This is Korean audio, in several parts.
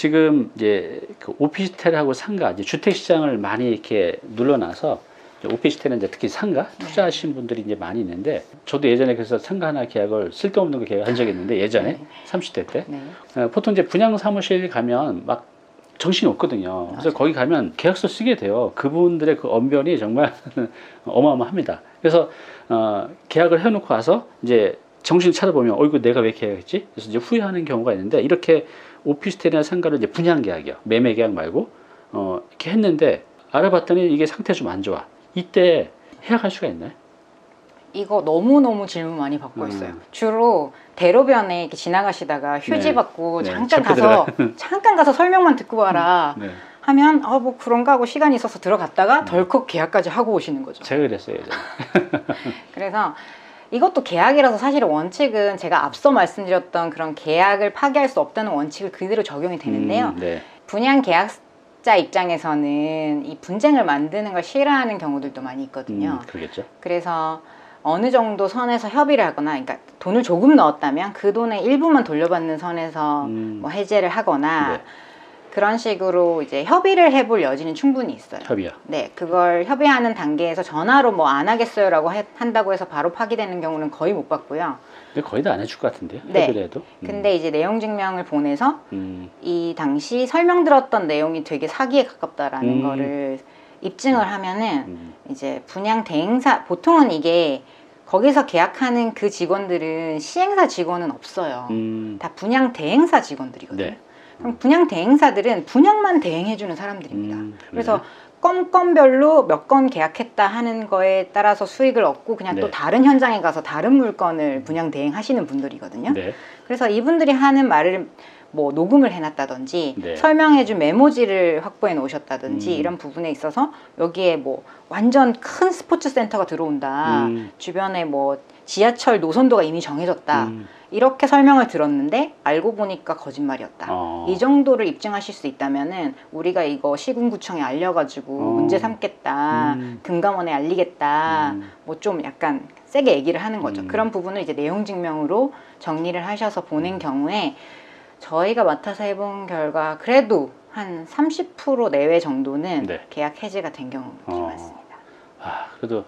지금 이제 그 오피스텔하고 상가, 이제 주택 시장을 많이 이렇게 눌러놔서 오피스텔은 이제 특히 상가 투자하신 분들이 이제 많이 있는데, 저도 예전에 그래서 상가 하나 계약을 쓸데없는 거 계약한 적이 있는데, 예전에 30대 때 보통 이제 분양 사무실 가면 막 정신이 없거든요. 그래서 맞아요. 거기 가면 계약서 쓰게 돼요. 그분들의 그 언변이 정말 어마어마합니다. 그래서 계약을 해놓고 와서 이제 정신 차려보면 이거 내가 왜 계약했지? 그래서 이제 후회하는 경우가 있는데, 이렇게 오피스텔이나 상가를 이제 분양 계약이요, 매매 계약 말고 이렇게 했는데 알아봤더니 이게 상태 좀 안 좋아. 이때 해약할 수가 있나요? 이거 너무너무 질문 많이 받고 있어요. 주로 대로변에 이렇게 지나가시다가 휴지 네. 받고 네, 잠깐 가서 설명만 듣고 와라 네. 하면 뭐 그런가 하고 시간이 있어서 들어갔다가 덜컥 계약까지 하고 오시는 거죠. 제가 그랬어요, 예전에. 그래서 이것도 계약이라서 사실 원칙은 제가 앞서 말씀드렸던 그런 계약을 파기할 수 없다는 원칙을 그대로 적용이 되는데요. 네. 분양 계약자 입장에서는 이 분쟁을 만드는 걸 싫어하는 경우들도 많이 있거든요. 그러겠죠. 그래서 어느 정도 선에서 협의를 하거나, 그러니까 돈을 조금 넣었다면 그 돈의 일부만 돌려받는 선에서 뭐 해제를 하거나 네. 그런 식으로 이제 협의를 해볼 여지는 충분히 있어요. 협의요. 네, 그걸 협의하는 단계에서 전화로 뭐 안 하겠어요라고 한다고 해서 바로 파기되는 경우는 거의 못 봤고요. 근데 거의 다 안 해줄 것 같은데요. 네. 협의를 해도. 근데 이제 내용 증명을 보내서 음. 이 당시 설명 들었던 내용이 되게 사기에 가깝다라는 거를 입증을 하면은 이제 분양 대행사, 보통은 이게 거기서 계약하는 그 직원들은 시행사 직원은 없어요. 다 분양 대행사 직원들이거든요. 네. 그럼 분양 대행사들은 분양만 대행해주는 사람들입니다. 그래서 그래요? 건별로 몇 건 계약했다 하는 거에 따라서 수익을 얻고 그냥 네. 또 다른 현장에 가서 다른 물건을 분양 대행하시는 분들이거든요. 네. 그래서 이분들이 하는 말을 뭐 녹음을 해놨다든지 네. 설명해준 메모지를 확보해 놓으셨다든지 이런 부분에 있어서 여기에 뭐 완전 큰 스포츠 센터가 들어온다, 주변에 뭐 지하철 노선도가 이미 정해졌다, 이렇게 설명을 들었는데 알고 보니까 거짓말이었다. 이 정도를 입증하실 수 있다면은 우리가 이거 시군구청에 알려가지고 문제 삼겠다, 금감원에 알리겠다, 뭐 좀 약간 세게 얘기를 하는 거죠. 그런 부분을 이제 내용 증명으로 정리를 하셔서 보낸 경우에 저희가 맡아서 해본 결과 그래도 한 30% 내외 정도는 네. 계약 해지가 된 경우가 많습니다. 그래도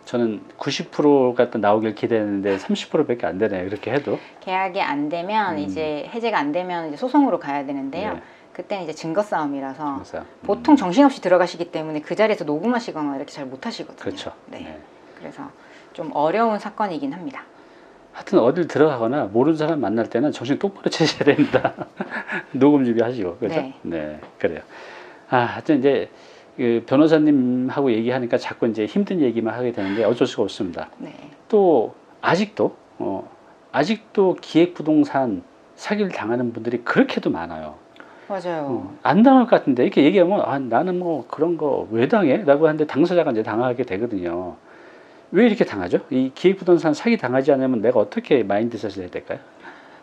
저는 90%가 또 나오길 기대했는데 30%밖에 안 되네요. 이렇게 해도. 계약이 안 되면 이제 해제가 안 되면 이제 소송으로 가야 되는데요. 네. 그때는 이제 증거 싸움이라서 그래서, 보통 정신없이 들어가시기 때문에 그 자리에서 녹음하시거나 이렇게 잘 못 하시거든요. 그렇죠. 네. 네. 그래서 좀 어려운 사건이긴 합니다. 하여튼 어딜 들어가거나 모르는 사람 만날 때는 정신 똑바로 차셔야 됩니다. 녹음 준비하시고. 그렇죠? 네. 네. 그래요. 하여튼 이제 그 변호사님하고 얘기하니까 자꾸 이제 힘든 얘기만 하게 되는데 어쩔 수가 없습니다. 네. 또 아직도 기획부동산 사기를 당하는 분들이 그렇게도 많아요. 맞아요. 안 당할 것 같은데 이렇게 얘기하면 나는 뭐 그런 거 왜 당해? 라고 하는데 당사자가 이제 당하게 되거든요. 왜 이렇게 당하죠? 이 기획부동산 사기 당하지 않으면 내가 어떻게 마인드셋을 해야 될까요?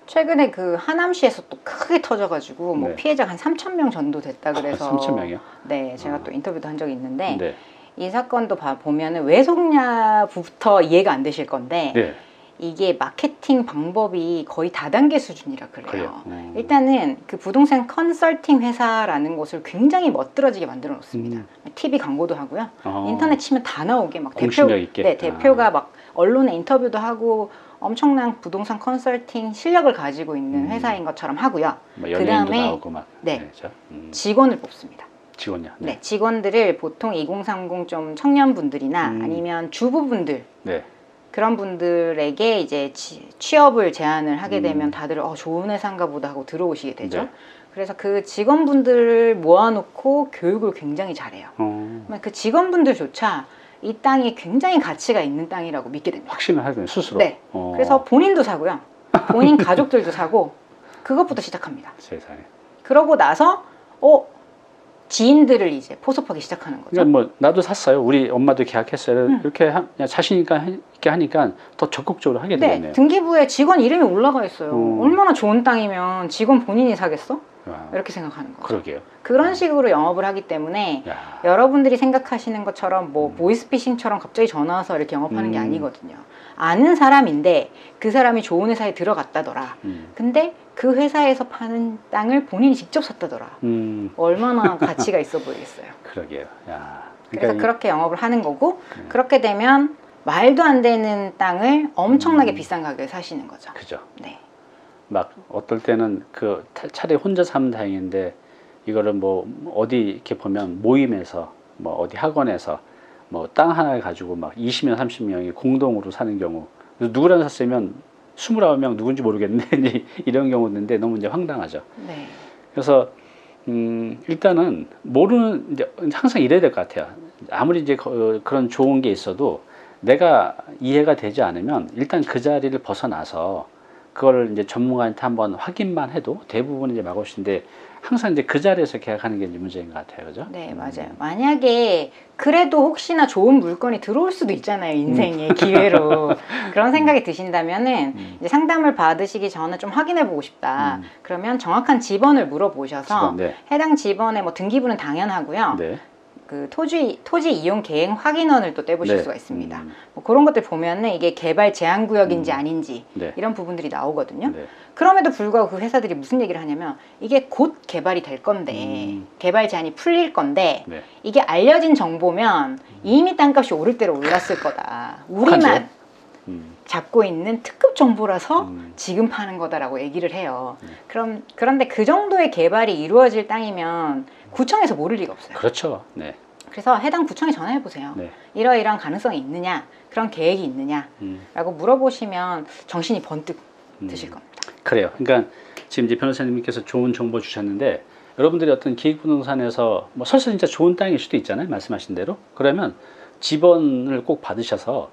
최근에 그 하남시에서 또 크게 터져가지고 뭐 네. 피해자가 한 3,000명 정도 됐다 그래서 3,000명이요? 네, 제가 또 인터뷰도 한 적이 있는데 네. 이 사건도 보면은 왜 속냐부터 이해가 안 되실 건데 네. 이게 마케팅 방법이 거의 다단계 수준이라 그래요. 그래요. 일단은 그 부동산 컨설팅 회사라는 곳을 굉장히 멋들어지게 만들어 놓습니다. TV 광고도 하고요. 인터넷 치면 다 나오게 막 공신력 있게? 네, 대표가 막 언론에 인터뷰도 하고 엄청난 부동산 컨설팅 실력을 가지고 있는 회사인 것처럼 하고요. 뭐 연예인도 나오고 막. 네, 그렇죠? 직원을 뽑습니다. 직원이요? 네, 직원들을 보통 2030 좀 청년분들이나 아니면 주부분들 네. 그런 분들에게 이제 취업을 제안을 하게 되면 다들 좋은 회사인가 보다 하고 들어오시게 되죠. 네. 그래서 그 직원분들을 모아놓고 교육을 굉장히 잘해요. 그 직원분들조차 이 땅이 굉장히 가치가 있는 땅이라고 믿게 됩니다. 확신을 하거든요, 스스로. 네. 그래서 본인도 사고요. 본인 가족들도 사고 그것부터 시작합니다. 세상에. 그러고 나서 지인들을 이제 포섭하기 시작하는 거죠. 그러니까 뭐 나도 샀어요. 우리 엄마도 계약했어요. 이렇게 그냥 자신 있게 하니까 더 적극적으로 하게 되겠네요. 네, 등기부에 직원 이름이 올라가 있어요. 얼마나 좋은 땅이면 직원 본인이 사겠어? 이렇게 생각하는 거죠. 그러게요. 그런 식으로 영업을 하기 때문에 여러분들이 생각하시는 것처럼 뭐 보이스피싱처럼 갑자기 전화 와서 이렇게 영업하는 게 아니거든요. 아는 사람인데 그 사람이 좋은 회사에 들어갔다더라. 근데 그 회사에서 파는 땅을 본인이 직접 샀다더라. 얼마나 가치가 있어 보이겠어요. 그러게요. 야. 그래서 이- 그렇게 영업을 하는 거고 그렇게 되면 말도 안 되는 땅을 엄청나게 비싼 가격에 사시는 거죠. 그죠. 네. 막 어떨 때는 그 차라리 혼자 사면 다행인데 이거를 뭐 어디 이렇게 보면 모임에서 뭐 어디 학원에서 뭐 땅 하나를 가지고 막 20명 30명이 공동으로 사는 경우 그래서 누구랑 샀으면 29명 누군지 모르겠는데 이제 이런 경우도 있는데 너무 이제 황당하죠. 네. 그래서 일단은 모르는 이제 항상 이래야 될 것 같아요. 아무리 이제 그런 좋은 게 있어도 내가 이해가 되지 않으면 일단 그 자리를 벗어나서 그걸 이제 전문가한테 한번 확인만 해도 대부분 이제 막을 수 있는데 항상 이제 그 자리에서 계약하는 게 이제 문제인 것 같아요, 그죠? 네, 맞아요. 만약에 그래도 혹시나 좋은 물건이 들어올 수도 있잖아요, 인생에 기회로. 그런 생각이 드신다면은 이제 상담을 받으시기 전에 좀 확인해 보고 싶다. 그러면 정확한 집원을 물어보셔서 집원, 네. 해당 집원의 뭐 등기부는 당연하고요. 네. 그 토지 이용 계획 확인원을 또 떼보실 네. 수가 있습니다. 뭐 그런 것들 보면은 이게 개발 제한 구역인지 아닌지 네. 이런 부분들이 나오거든요. 네. 그럼에도 불구하고 그 회사들이 무슨 얘기를 하냐면 이게 곧 개발이 될 건데 개발 제한이 풀릴 건데 네. 이게 알려진 정보면 이미 땅값이 오를 대로 올랐을 거다. 우리만 혹하죠? 잡고 있는 특급 정보라서 지금 파는 거다라고 얘기를 해요. 그런데 그 정도의 개발이 이루어질 땅이면 구청에서 모를 리가 없어요. 그렇죠. 네. 그래서 해당 구청에 전화해 보세요. 네. 이러이러한 가능성이 있느냐, 그런 계획이 있느냐라고 물어보시면 정신이 번뜩 드실 겁니다. 그래요. 그러니까 지금 이제 변호사님께서 좋은 정보 주셨는데 여러분들이 어떤 기획부동산에서 뭐 설사 진짜 좋은 땅일 수도 있잖아요. 말씀하신 대로. 그러면 지번을 꼭 받으셔서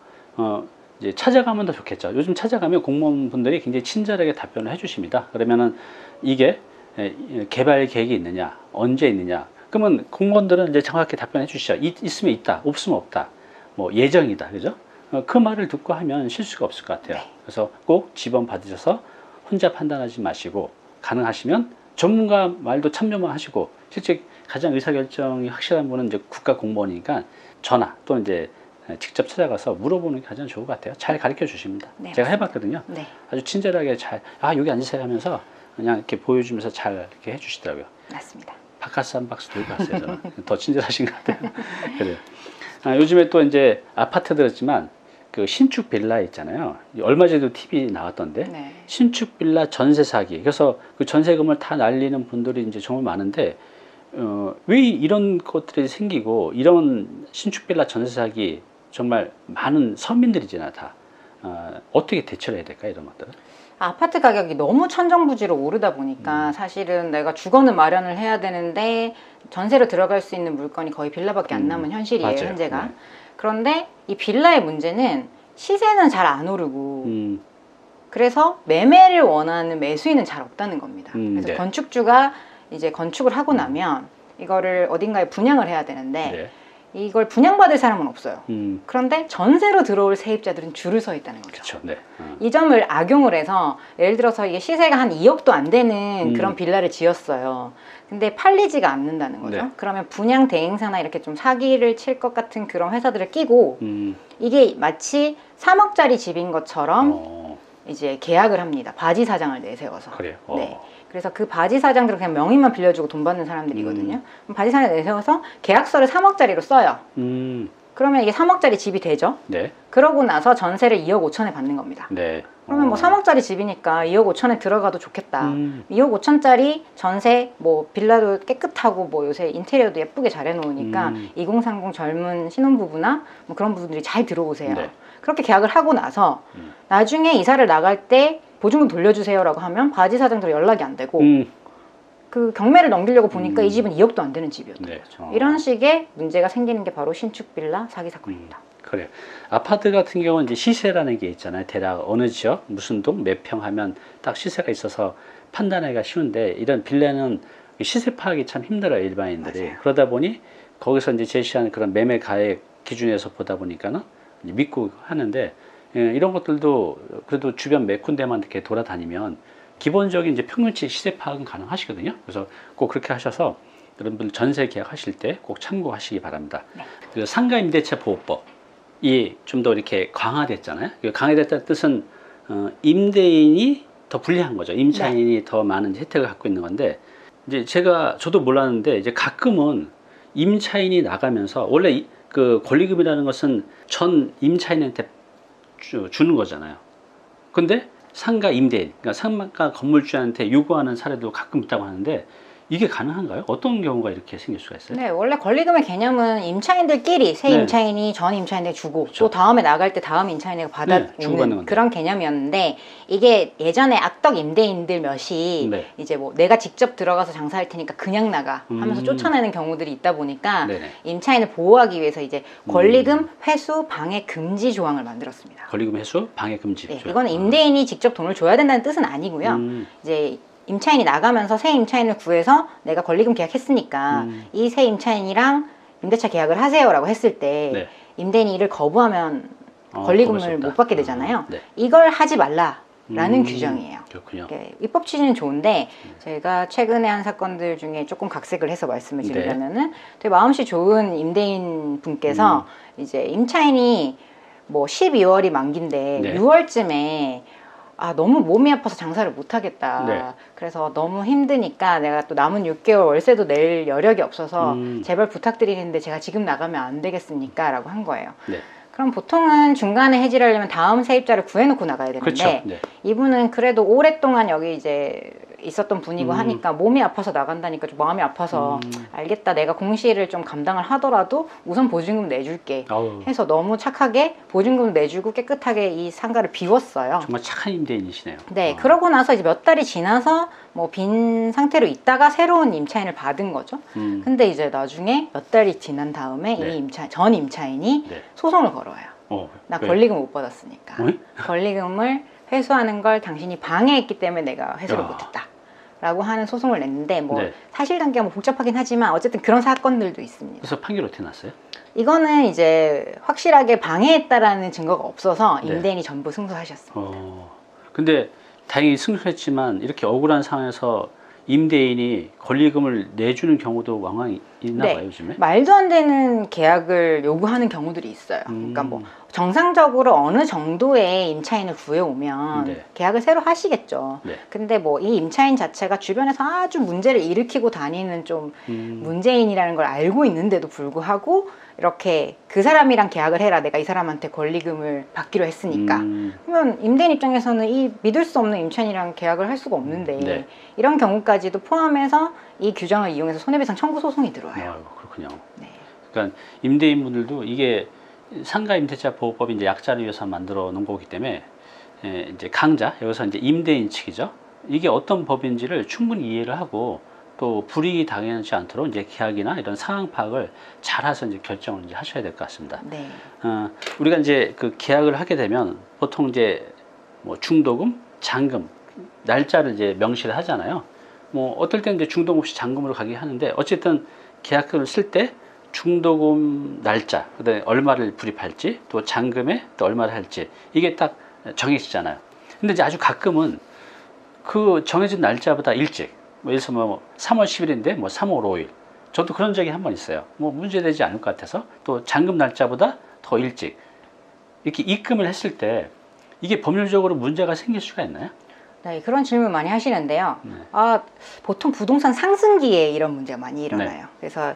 이제 찾아가면 더 좋겠죠. 요즘 찾아가면 공무원분들이 굉장히 친절하게 답변을 해주십니다. 그러면은 이게 개발 계획이 있느냐, 언제 있느냐. 그러면 공무원들은 이제 정확히 답변해 주시죠. 있으면 있다, 없으면 없다. 뭐 예정이다, 그죠? 그 말을 듣고 하면 실수가 없을 것 같아요. 네. 그래서 꼭 지번 받으셔서 혼자 판단하지 마시고 가능하시면 전문가 말도 참여만 하시고 실제 가장 의사결정이 확실한 분은 이제 국가 공무원이니까 전화 또는 이제 직접 찾아가서 물어보는 게 가장 좋을 것 같아요. 잘 가르쳐 주십니다. 네, 제가 맞습니다. 해봤거든요. 네, 아주 친절하게 잘, 여기 앉으세요 하면서 그냥 이렇게 보여주면서 잘 이렇게 해주시더라고요. 맞습니다. 바카스 한 박스 들고 왔어요. 저는. 더 친절하신 것 같아요. 그래요. 요즘에 또 이제 아파트 들었지만 그 신축 빌라 있잖아요. 얼마 전에도 TV 나왔던데 네. 신축 빌라 전세 사기. 그래서 그 전세금을 다 날리는 분들이 이제 정말 많은데 왜 이런 것들이 생기고 이런 신축 빌라 전세 사기 정말 많은 서민들이잖아 다. 어떻게 대처를 해야 될까 이런 것들은? 아파트 가격이 너무 천정부지로 오르다 보니까 사실은 내가 주거는 마련을 해야 되는데 전세로 들어갈 수 있는 물건이 거의 빌라밖에 안 남은 현실이에요, 맞아요. 현재가. 네. 그런데 이 빌라의 문제는 시세는 잘 안 오르고 그래서 매매를 원하는 매수인은 잘 없다는 겁니다. 그래서 네. 건축주가 이제 건축을 하고 나면 이거를 어딘가에 분양을 해야 되는데 네. 이걸 분양받을 사람은 없어요. 음, 그런데 전세로 들어올 세입자들은 줄을 서 있다는 거죠. 그렇죠. 네. 이 점을 악용을 해서 예를 들어서 이게 시세가 한 2억도 안 되는 그런 빌라를 지었어요. 근데 팔리지가 않는다는 거죠. 네. 그러면 분양 대행사나 이렇게 좀 사기를 칠 것 같은 그런 회사들을 끼고 이게 마치 3억짜리 집인 것처럼 이제 계약을 합니다. 바지 사장을 내세워서. 그래요. 네. 그래서 그 바지 사장들은 그냥 명의만 빌려주고 돈 받는 사람들이거든요. 그럼 바지 사장을 내세워서 계약서를 3억짜리로 써요. 그러면 이게 3억짜리 집이 되죠. 네. 그러고 나서 전세를 2억 5천에 받는 겁니다. 네. 그러면 뭐 3억짜리 집이니까 2억 5천에 들어가도 좋겠다. 2억 5천짜리 전세, 뭐 빌라도 깨끗하고 뭐 요새 인테리어도 예쁘게 잘 해놓으니까 2030 젊은 신혼부부나 뭐 그런 부분들이 잘 들어오세요. 네. 그렇게 계약을 하고 나서 나중에 이사를 나갈 때 보증금 돌려주세요라고 하면 바지 사장들 연락이 안 되고 그 경매를 넘기려고 보니까 이 집은 2억도 안 되는 집이었던 네. 거죠. 이런 식의 문제가 생기는 게 바로 신축 빌라 사기 사건입니다. 그래요. 아파트 같은 경우는 이제 시세라는 게 있잖아요. 대략 어느 지역, 무슨 동, 몇 평 하면 딱 시세가 있어서 판단하기가 쉬운데 이런 빌라는 시세 파악이 참 힘들어요, 일반인들이. 맞아요. 그러다 보니 거기서 이제 제시하는 그런 매매 가액 기준에서 보다 보니까는 믿고 하는데 이런 것들도 그래도 주변 몇 군데만 이렇게 돌아다니면 기본적인 이제 평균치 시세 파악은 가능하시거든요. 그래서 꼭 그렇게 하셔서 여러분들 전세 계약하실 때 꼭 참고하시기 바랍니다. 네. 그리고 상가임대차 보호법이 좀 더 이렇게 강화됐잖아요. 강화됐다는 뜻은 임대인이 더 불리한 거죠. 임차인이 더 많은 혜택을 갖고 있는 건데 이제 저도 몰랐는데 이제 가끔은 임차인이 나가면서 원래 그 권리금이라는 것은 전 임차인한테 주는 거잖아요. 근데 상가 임대인, 그러니까 상가 건물주한테 요구하는 사례도 가끔 있다고 하는데 이게 가능한가요? 어떤 경우가 이렇게 생길 수가 있어요? 네, 원래 권리금의 개념은 임차인들끼리 새 네. 임차인이 전 임차인에게 주고 그렇죠. 또 다음에 나갈 때 다음 임차인에게 주고받는 받아오는 건데. 그런 개념이었는데 이게 예전에 악덕 임대인들 몇이 네. 이제 뭐 내가 직접 들어가서 장사할 테니까 그냥 나가 하면서 쫓아내는 경우들이 있다 보니까 네네. 임차인을 보호하기 위해서 이제 권리금 회수 방해 금지 조항을 만들었습니다. 권리금 회수 방해 금지. 네, 이거는 임대인이 직접 돈을 줘야 된다는 뜻은 아니고요. 이제 임차인이 나가면서 새 임차인을 구해서 내가 권리금 계약했으니까 이 새 임차인이랑 임대차 계약을 하세요라고 했을 때 네. 임대인이 이를 거부하면 권리금을 못 받게 되잖아요. 네. 이걸 하지 말라라는 규정이에요. 그렇군요. 입법 취지는 좋은데 저희가 최근에 한 사건들 중에 조금 각색을 해서 말씀을 드리려면은 되게 마음씨 좋은 임대인 분께서 이제 임차인이 뭐 12월이 만기인데 네. 6월쯤에 너무 몸이 아파서 장사를 못 하겠다. 네. 그래서 너무 힘드니까 내가 또 남은 6개월 월세도 낼 여력이 없어서 제발 부탁드리는데 제가 지금 나가면 안 되겠습니까? 라고 한 거예요. 네. 그럼 보통은 중간에 해지를 하려면 다음 세입자를 구해놓고 나가야 되는데 그렇죠. 네. 이분은 그래도 오랫동안 여기 이제 있었던 분이고 하니까 몸이 아파서 나간다니까 좀 마음이 아파서 알겠다, 내가 공시를 좀 감당을 하더라도 우선 보증금 내줄게 아우, 해서 너무 착하게 보증금 내주고 깨끗하게 이 상가를 비웠어요. 정말 착한 임대인이시네요. 네, 그러고 나서 이제 몇 달이 지나서 뭐 빈 상태로 있다가 새로운 임차인을 받은 거죠. 근데 이제 나중에 몇 달이 지난 다음에 네. 전 임차인이 네. 소송을 걸어요. 나 왜? 권리금 못 받았으니까. 어? 권리금을 회수하는 걸 당신이 방해했기 때문에 내가 회수를 야. 못했다. 라고 하는 소송을 냈는데 뭐 네. 사실관계가 뭐 복잡하긴 하지만 어쨌든 그런 사건들도 있습니다. 그래서 판결 어떻게 났어요? 이거는 이제 확실하게 방해했다라는 증거가 없어서 네. 임대인이 전부 승소하셨습니다. 근데 다행히 승소했지만 이렇게 억울한 상황에서 임대인이 권리금을 내주는 경우도 왕왕 있나 네. 봐요, 요즘에? 말도 안 되는 계약을 요구하는 경우들이 있어요. 그러니까 뭐 정상적으로 어느 정도의 임차인을 구해오면 네. 계약을 새로 하시겠죠. 네. 근데 뭐 이 임차인 자체가 주변에서 아주 문제를 일으키고 다니는 좀 문재인이라는 걸 알고 있는데도 불구하고 이렇게 그 사람이랑 계약을 해라, 내가 이 사람한테 권리금을 받기로 했으니까. 그러면 임대인 입장에서는 이 믿을 수 없는 임차인이랑 계약을 할 수가 없는데 네. 이런 경우까지도 포함해서 이 규정을 이용해서 손해배상 청구 소송이 들어와요. 아이고, 그렇군요. 네. 그러니까 임대인분들도 이게 상가 임대차 보호법이 이제 약자를 위해서 만들어 놓은 거기 때문에 이제 강자, 여기서 이제 임대인 측이죠. 이게 어떤 법인지를 충분히 이해를 하고 또 불이익이 당하지 않도록 이제 계약이나 이런 상황 파악을 잘해서 이제 결정을 이제 하셔야 될 것 같습니다. 네. 우리가 이제 그 계약을 하게 되면 보통 이제 뭐 중도금, 잔금, 날짜를 이제 명시를 하잖아요. 뭐 어떨 때는 이제 중도금 없이 잔금으로 가게 하는데 어쨌든 계약서를 쓸 때 중도금 날짜, 그다음에 얼마를 불입할지, 또 잔금에 또 얼마를 할지 이게 딱 정해지잖아요. 근데 이제 아주 가끔은 그 정해진 날짜보다 일찍, 뭐 예를 들어서 뭐 3월 10일인데 뭐 3월 5일, 저도 그런 적이 한 번 있어요. 뭐 문제되지 않을 것 같아서 또 잔금 날짜보다 더 일찍 이렇게 입금을 했을 때 이게 법률적으로 문제가 생길 수가 있나요? 네, 그런 질문 많이 하시는데요. 보통 부동산 상승기에 이런 문제가 많이 일어나요. 그래서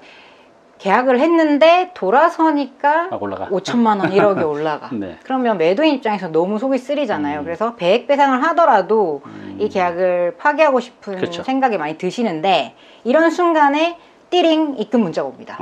계약을 했는데 돌아서니까 막 올라가. 5천만 원, 1억이 올라가. 네. 그러면 매도인 입장에서 너무 속이 쓰리잖아요. 그래서 배액 배상을 하더라도 이 계약을 파기하고 싶은 그렇죠. 생각이 많이 드시는데 이런 순간에 띠링 입금 문자가 옵니다.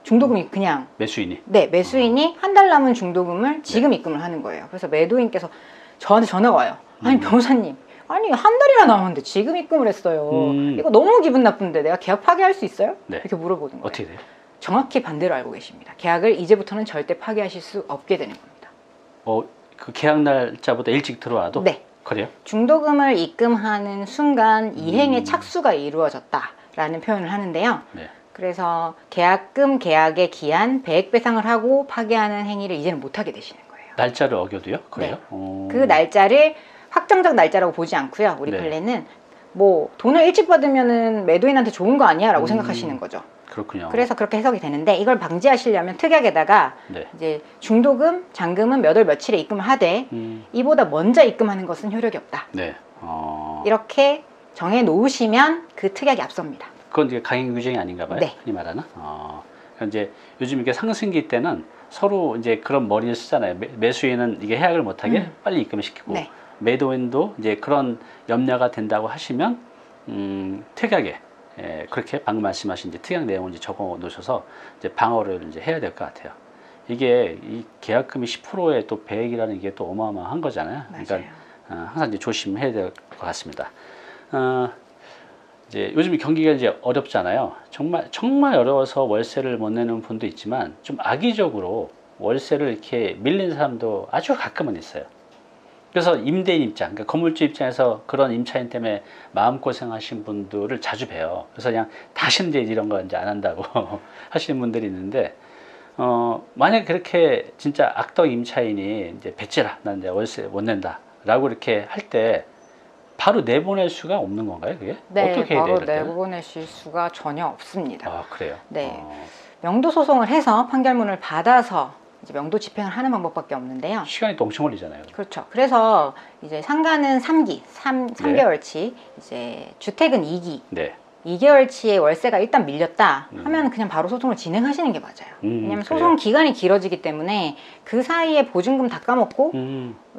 중도금이 그냥 매수인이. 네, 매수인이 한 달 남은 중도금을 지금 입금을 하는 거예요. 그래서 매도인께서 저한테 전화가 와요. 아니 변호사님, 아니 한 달이나 남았는데 지금 입금을 했어요. 이거 너무 기분 나쁜데 내가 계약 파기할 수 있어요? 네. 이렇게 물어보는 거예요. 어떻게 돼요? 정확히 반대로 알고 계십니다. 계약을 이제부터는 절대 파기하실 수 없게 되는 겁니다. 그 계약 날짜보다 일찍 들어와도? 네. 그래요? 중도금을 입금하는 순간 이행의 착수가 이루어졌다라는 표현을 하는데요. 네. 그래서 계약금, 계약의 기한, 배액 배상을 하고 파기하는 행위를 이제는 못하게 되시는 거예요. 날짜를 어겨도요? 그래요? 그 날짜를 확정적 날짜라고 보지 않고요. 우리 네. 판례는 뭐 돈을 일찍 받으면은 매도인한테 좋은 거 아니야라고 생각하시는 거죠. 그렇군요. 그래서 그렇게 해석이 되는데 이걸 방지하시려면 특약에다가 네. 이제 중도금, 잔금은 몇 월 며칠에 입금을 하되 이보다 먼저 입금하는 것은 효력이 없다. 네. 이렇게 정해 놓으시면 그 특약이 앞섭니다. 그건 이제 강행 규정이 아닌가 봐요. 네. 흔히 말하는. 그러니까 이제 요즘 이게 상승기 때는 서로 이제 그런 머리를 쓰잖아요. 매수인은 이게 해약을 못하게 빨리 입금을 시키고 네. 매도인도 이제 그런 염려가 된다고 하시면 특약에 그렇게 방금 말씀하신 이제 특약 내용을 이제 적어 놓으셔서 이제 방어를 이제 해야 될 것 같아요. 이게 이 계약금이 10%의 또 배액이라는 게 또 어마어마한 거잖아요. 맞아요. 그러니까 항상 이제 조심해야 될 것 같습니다. 이제 요즘 경기가 이제 어렵잖아요. 정말 어려워서 월세를 못 내는 분도 있지만 좀 악의적으로 월세를 이렇게 밀린 사람도 아주 가끔은 있어요. 그래서 임대인 입장, 그러니까 건물주 입장에서 그런 임차인 때문에 마음고생하신 분들을 자주 봬요. 그래서 그냥 다시는 이제 이런 거 이제 안 한다고 하시는 분들이 있는데, 만약 그렇게 진짜 악덕 임차인이 이제 배째라, 난 이제 월세 못 낸다 라고 이렇게 할 때 바로 내보낼 수가 없는 건가요, 그게? 네, 어떻게 해야 돼요? 바로 내보내실 수가 전혀 없습니다. 아, 그래요? 네. 명도 소송을 해서 판결문을 받아서 이제 명도 집행을 하는 방법밖에 없는데요. 시간이 또 엄청 걸리잖아요. 그렇죠. 그래서 이제 상가는 3기, 3개월치, 이제 주택은 2기, 네. 2개월치의 월세가 일단 밀렸다 하면 그냥 바로 소송을 진행하시는 게 맞아요. 왜냐하면 소송 기간이 길어지기 때문에 그 사이에 보증금 다 까먹고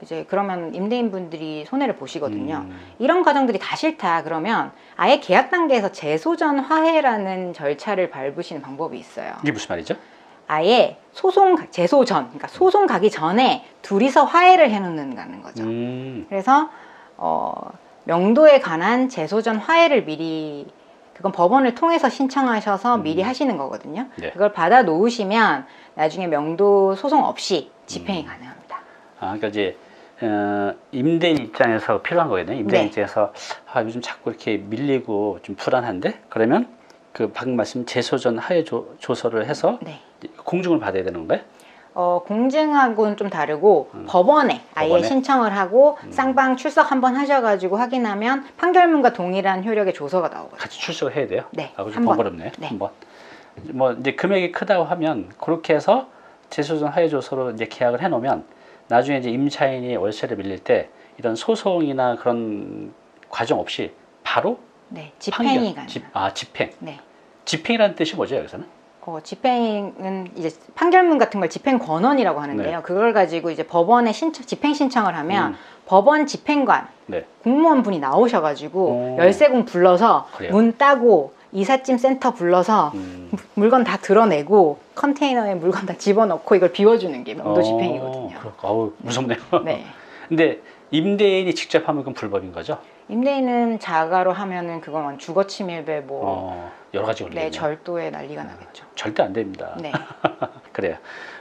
이제 그러면 임대인분들이 손해를 보시거든요. 이런 과정들이 다 싫다 그러면 아예 계약 단계에서 재소전 화해라는 절차를 밟으시는 방법이 있어요. 이게 무슨 말이죠? 아예 재소전, 그러니까 소송 가기 전에 둘이서 화해를 해놓는다는 거죠. 그래서 명도에 관한 재소전 화해를 미리, 그건 법원을 통해서 신청하셔서 미리 하시는 거거든요. 네. 그걸 받아 놓으시면 나중에 명도 소송 없이 집행이 가능합니다. 그러니까 이제 임대인 입장에서 필요한 거거든요. 임대인 네. 입장에서 요즘 자꾸 이렇게 밀리고 좀 불안한데, 그러면 그 방금 말씀 재소전 하해 조서를 해서 네. 공증을 받아야 되는 건가요? 공증하고는 좀 다르고 법원에 아예 신청을 하고 쌍방 출석 한번 하셔가지고 확인하면 판결문과 동일한 효력의 조서가 나오거든요. 같이 출석을 해야 돼요? 네. 좀 한 번. 번거롭네요. 네. 한번. 뭐 이제 금액이 크다고 하면 그렇게 해서 재소전 하해 조서로 이제 계약을 해놓으면 나중에 이제 임차인이 월세를 밀릴 때 이런 소송이나 그런 과정 없이 바로 네, 집행이 가능. 집행. 네. 집행이라는 뜻이 뭐죠, 여기서는? 집행은 이제 판결문 같은 걸 집행 권원이라고 하는데요. 네. 그걸 가지고 이제 법원에 집행 신청을 하면 법원 집행관 네. 공무원분이 나오셔가지고 열세공 불러서 그래요? 문 따고 이삿짐 센터 불러서 물건 다 드러내고 컨테이너에 물건 다 집어넣고 이걸 비워주는 게 명도 집행이거든요. 무섭네요. 네. 근데 임대인이 직접 하면 그건 불법인 거죠? 임대인은 자가로 하면은 그건 주거침입에 여러 가지 걸리겠네요. 네, 절도에 난리가 나겠죠. 절대 안 됩니다. 네. 그래요.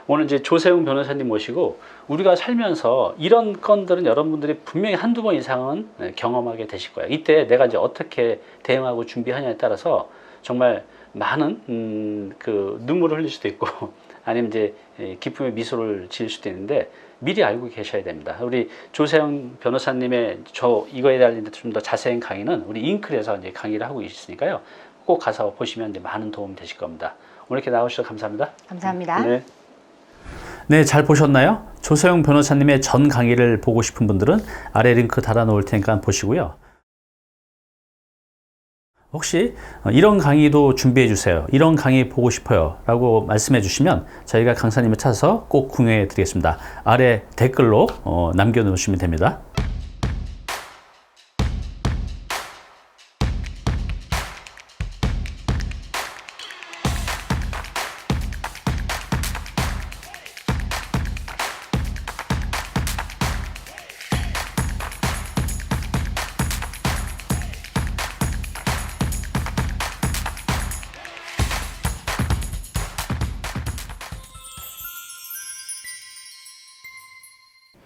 오늘 이제 조세웅 변호사님 모시고 우리가 살면서 이런 건들은 여러분들이 분명히 한두 번 이상은 경험하게 되실 거예요. 이때 내가 이제 어떻게 대응하고 준비하냐에 따라서 정말 많은 그 눈물을 흘릴 수도 있고 아니면 이제 기쁨의 미소를 지을 수도 있는데 미리 알고 계셔야 됩니다. 우리 조세웅 변호사님의 이거에 대한 좀 더 자세한 강의는 우리 잉클에서 이제 강의를 하고 있으니까요. 꼭 가서 보시면 이제 많은 도움 되실 겁니다. 오늘 이렇게 나오셔서 감사합니다. 감사합니다. 네. 네, 잘 보셨나요? 조세웅 변호사님의 전 강의를 보고 싶은 분들은 아래 링크 달아 놓을 테니까 보시고요. 혹시 이런 강의도 준비해 주세요. 이런 강의 보고 싶어요. 라고 말씀해 주시면 저희가 강사님을 찾아서 꼭 공유해 드리겠습니다. 아래 댓글로 남겨 놓으시면 됩니다.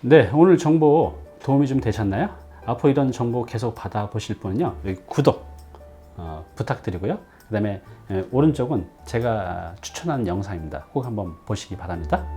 네, 오늘 정보 도움이 좀 되셨나요? 앞으로 이런 정보 계속 받아보실 분은요, 여기 구독 부탁드리고요. 그 다음에 오른쪽은 제가 추천하는 영상입니다. 꼭 한번 보시기 바랍니다.